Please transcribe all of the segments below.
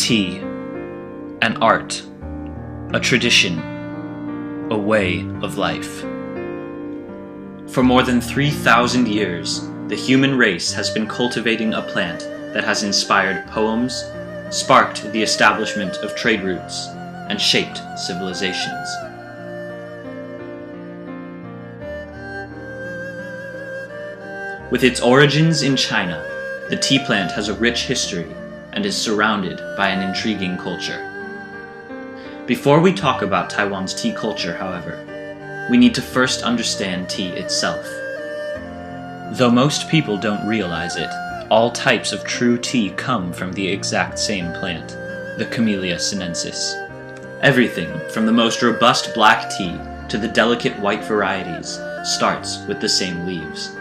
Tea, an art, a tradition, a way of life. For more than 3,000 years, the human race has been cultivating a plant that has inspired poems, sparked the establishment of trade routes, and shaped civilizations. With its origins in China, the tea plant has a rich history and is surrounded by an intriguing culture. Before we talk about Taiwan's tea culture, however, we need to first understand tea itself. Though most people don't realize it, all types of true tea come from the exact same plant, the Camellia sinensis. Everything from the most robust black tea to the delicate white varieties starts with the same leaves.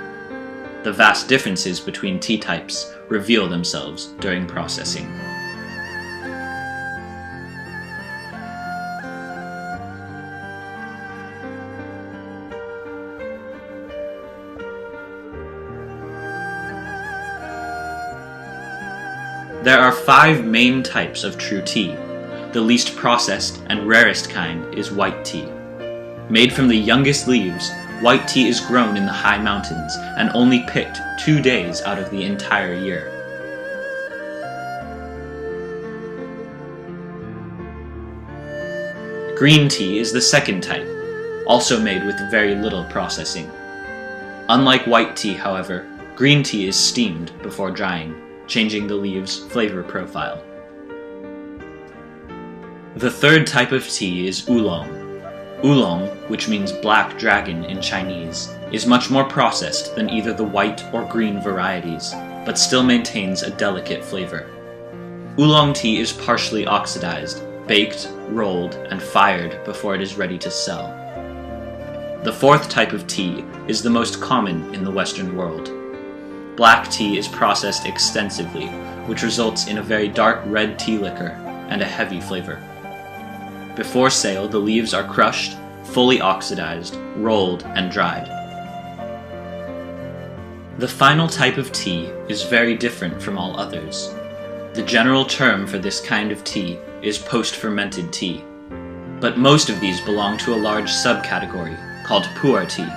The vast differences between tea types reveal themselves during processing. There are 5 main types of true tea. The least processed and rarest kind is white tea. Made from the youngest leaves, white tea is grown in the high mountains and only picked 2 days out of the entire year. Green tea is the second type, also made with very little processing. Unlike white tea, however, green tea is steamed before drying, changing the leaves' flavor profile. The third type of tea is oolong. Oolong, which means black dragon in Chinese, is much more processed than either the white or green varieties, but still maintains a delicate flavor. Oolong tea is partially oxidized, baked, rolled, and fired before it is ready to sell. The fourth type of tea is the most common in the Western world. Black tea is processed extensively, which results in a very dark red tea liquor and a heavy flavor. Before sale, the leaves are crushed, fully oxidized, rolled, and dried. The final type of tea is very different from all others. The general term for this kind of tea is post-fermented tea, but most of these belong to a large subcategory called pu'er tea.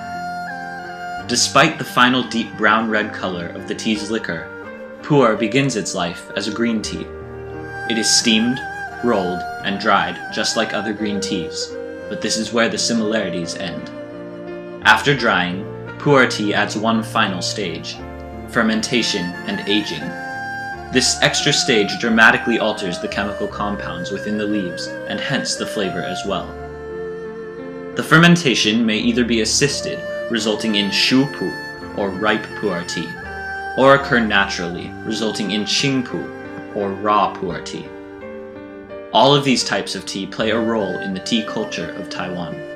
Despite the final deep brown-red color of the tea's liquor, pu'er begins its life as a green tea. It is steamed, rolled, and dried just like other green teas, but this is where the similarities end. After drying, pu'er tea adds one final stage: fermentation and aging. This extra stage dramatically alters the chemical compounds within the leaves and hence the flavor as well. The fermentation may either be assisted, resulting in shu pu, or ripe pu'er tea, or occur naturally, resulting in qing pu, or raw pu'er tea. All of these types of tea play a role in the tea culture of Taiwan.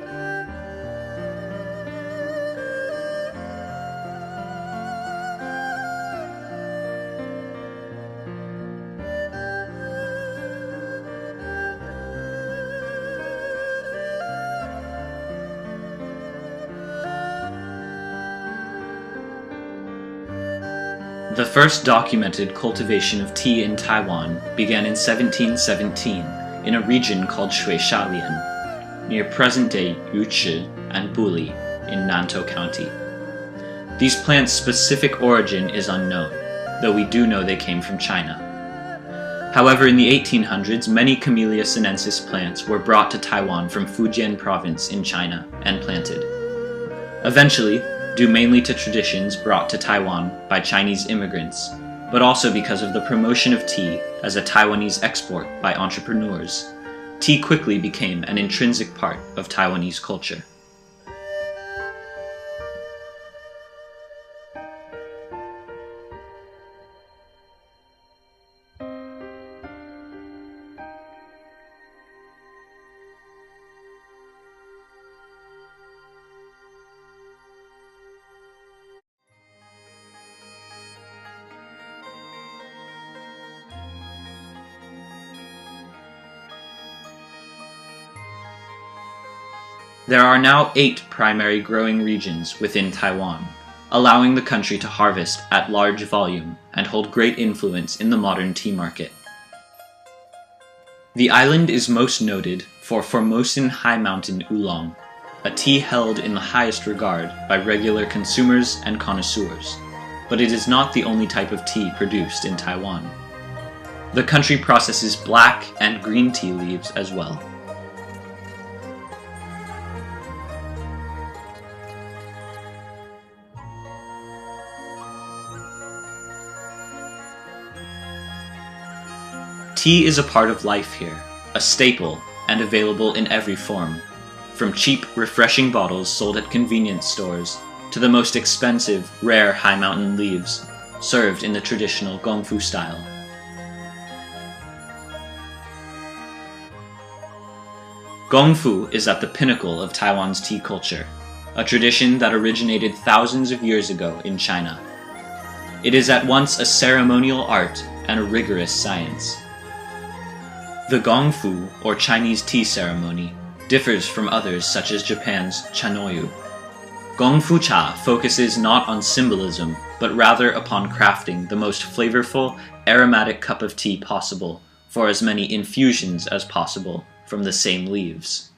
The first documented cultivation of tea in Taiwan began in 1717 in a region called Shuisha-lian, near present-day Yuchi and Buli in Nantou County. These plants' specific origin is unknown, though we do know they came from China. However, in the 1800s, many Camellia sinensis plants were brought to Taiwan from Fujian province in China and planted. Eventually, due mainly to traditions brought to Taiwan by Chinese immigrants, but also because of the promotion of tea as a Taiwanese export by entrepreneurs, tea quickly became an intrinsic part of Taiwanese culture. There are now 8 primary growing regions within Taiwan, allowing the country to harvest at large volume and hold great influence in the modern tea market. The island is most noted for Formosan High Mountain Oolong, a tea held in the highest regard by regular consumers and connoisseurs, but it is not the only type of tea produced in Taiwan. The country processes black and green tea leaves as well. Tea is a part of life here, a staple, and available in every form, from cheap, refreshing bottles sold at convenience stores to the most expensive, rare high mountain leaves, served in the traditional gongfu style. Gongfu is at the pinnacle of Taiwan's tea culture, a tradition that originated thousands of years ago in China. It is at once a ceremonial art and a rigorous science. The Gongfu, or Chinese tea ceremony, differs from others such as Japan's Chanoyu. Gongfu cha focuses not on symbolism, but rather upon crafting the most flavorful, aromatic cup of tea possible for as many infusions as possible from the same leaves.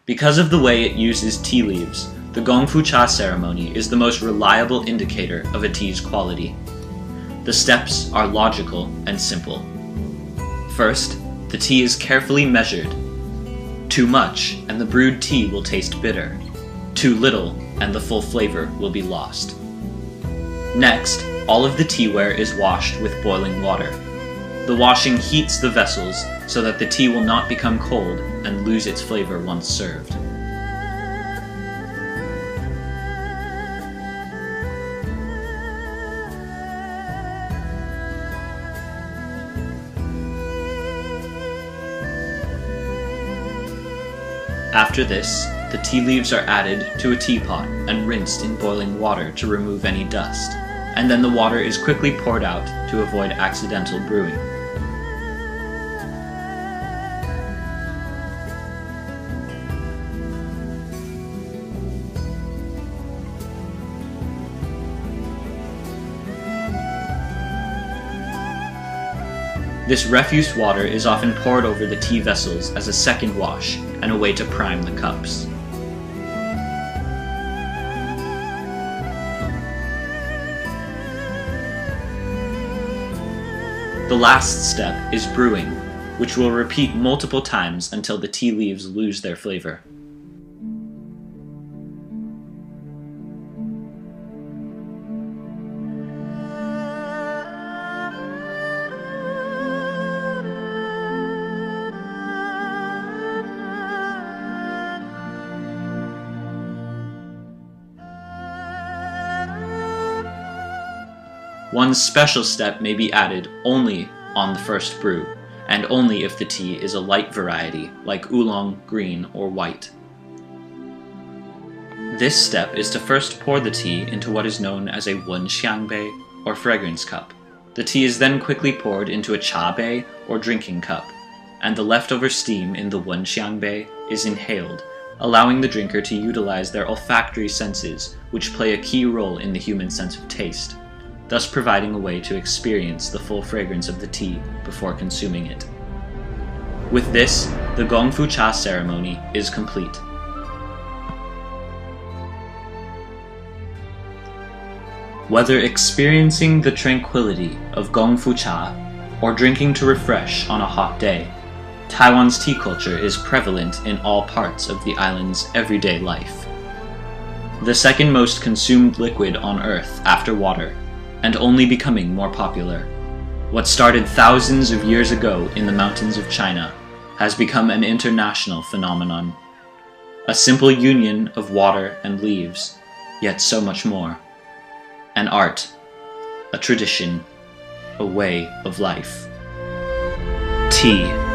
Because of the way it uses tea leaves, the Gongfu cha ceremony is the most reliable indicator of a tea's quality. The steps are logical and simple. First, the tea is carefully measured. Too much, and the brewed tea will taste bitter. Too little, and the full flavor will be lost. Next, all of the teaware is washed with boiling water. The washing heats the vessels so that the tea will not become cold and lose its flavor once served. After this, the tea leaves are added to a teapot and rinsed in boiling water to remove any dust, and then the water is quickly poured out to avoid accidental brewing. This refuse water is often poured over the tea vessels as a second wash and a way to prime the cups. The last step is brewing, which will repeat multiple times until the tea leaves lose their flavor. One special step may be added only on the first brew, and only if the tea is a light variety, like oolong, green, or white. This step is to first pour the tea into what is known as a wenxiangbei, or fragrance cup. The tea is then quickly poured into a cha-bei, or drinking cup, and the leftover steam in the wenxiangbei is inhaled, allowing the drinker to utilize their olfactory senses, which play a key role in the human sense of taste, thus providing a way to experience the full fragrance of the tea before consuming it. With this, the Gongfu cha ceremony is complete. Whether experiencing the tranquility of Gongfu cha or drinking to refresh on a hot day, Taiwan's tea culture is prevalent in all parts of the island's everyday life. The second most consumed liquid on Earth after water, and only becoming more popular. What started thousands of years ago in the mountains of China has become an international phenomenon. A simple union of water and leaves, yet so much more. An art, a tradition, a way of life. Tea.